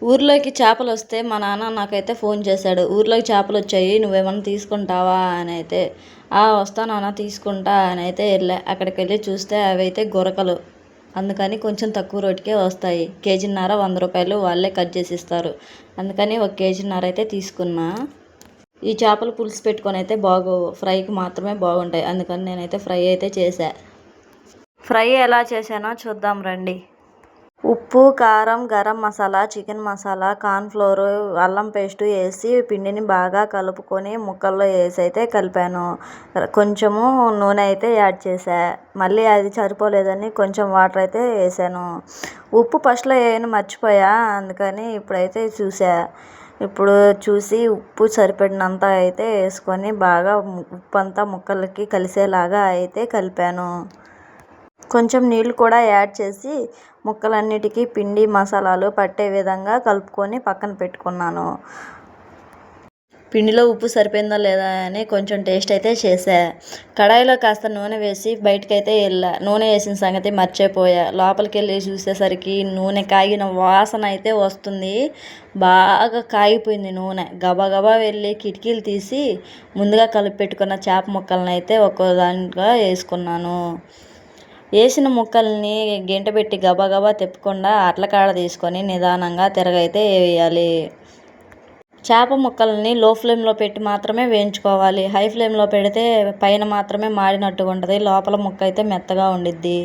ఊర్లోకి చేపలొస్తే మా నాన్న నాకైతే ఫోన్ చేశాడు. ఊర్లోకి చేపలొచ్చాయి నువ్వేమన్నా తీసుకుంటావా అని అయితే. వస్తా నాన్న తీసుకుంటా అని అయితే వెళ్ళా. అక్కడికెళ్ళి చూస్తే అవైతే గురకలు. అందుకని కొంచెం తక్కువ రేటుకే వస్తాయి. కేజీన్నర 100 రూపాయలు వాళ్ళే కట్ చేసి ఇస్తారు. అందుకని 1 కేజీన్నర అయితే తీసుకున్నా. ఈ చేపలు పులుసు పెట్టుకొని అయితే బాగోవు, ఫ్రైకి మాత్రమే బాగుంటాయి. అందుకని నేనైతే ఫ్రై అయితే చేశా. ఫ్రై ఎలా చేశానో చూద్దాం రండి. ఉప్పు, కారం, గరం మసాలా, చికెన్ మసాలా, కార్న్‌ఫ్లోర్, అల్లం పేస్టు వేసి పిండిని బాగా కలుపుకొని ముక్కల్లో వేసి అయితే కలిపాను. కొంచెము నూనె అయితే యాడ్ చేశా. మళ్ళీ అది సరిపోలేదని కొంచెం వాటర్ అయితే వేసాను. ఉప్పు ఫస్ట్‌లో వేయను మర్చిపోయా. అందుకని ఇప్పుడైతే ఇప్పుడు చూసి ఉప్పు సరిపడినంత అయితే వేసుకొని బాగా ఉప్పు అంతా ముక్కలకి కలిసేలాగా అయితే కలిపాను. కొంచెం నీళ్ళు కూడా యాడ్ చేసి ముక్కలన్నిటికీ పిండి మసాలాలు పట్టే విధంగా కలుపుకొని పక్కన పెట్టుకున్నాను. పిండిలో ఉప్పు సరిపోయిందా లేదా అని కొంచెం టేస్ట్ అయితే చేశా. కడాయిలో కాస్త నూనె వేసి బయటకైతే వెళ్ళా. నూనె వేసిన సంగతి మర్చిపోయా. లోపలికి వెళ్ళి చూసేసరికి నూనె కాగిన వాసన అయితే వస్తుంది. బాగా కాగిపోయింది నూనె. గబగబా వెళ్ళి కిటికీలు తీసి ముందుగా కలిపి పెట్టుకున్న చేప ముక్కలను అయితే ఒక్కో దాంట్లో వేసుకున్నాను. వేసిన ముక్కల్ని గెంట పెట్టి గబగబా తిప్పకుండా అట్లకాడ తీసుకొని నిదానంగా తిరగైతే వేయాలి. చేప ముక్కల్ని లో ఫ్లేమ్లో పెట్టి మాత్రమే వేయించుకోవాలి. హై ఫ్లేమ్లో పెడితే పైన మాత్రమే మాడినట్టుగా ఉంటుంది, లోపల ముక్క అయితే మెత్తగా ఉండిద్ది.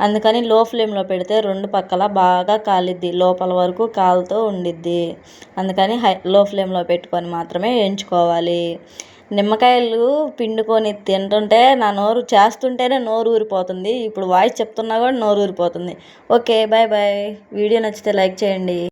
అందుకని లో ఫ్లేమ్లో పెడితే 2 పక్కల బాగా కాలిద్ది, లోపల వరకు కాలుతూ ఉండిద్ది. అందుకని లో ఫ్లేమ్లో పెట్టుకొని మాత్రమే వేయించుకోవాలి. నిమ్మకాయలు పిండుకొని తింటుంటే నా నోరు చేస్తుంటేనే నోరు ఊరిపోతుంది. ఇప్పుడు వాయిస్ చెప్తున్నా కూడా నోరు ఊరిపోతుంది. Okay, bye bye. వీడియో నచ్చితే లైక్ చేయండి.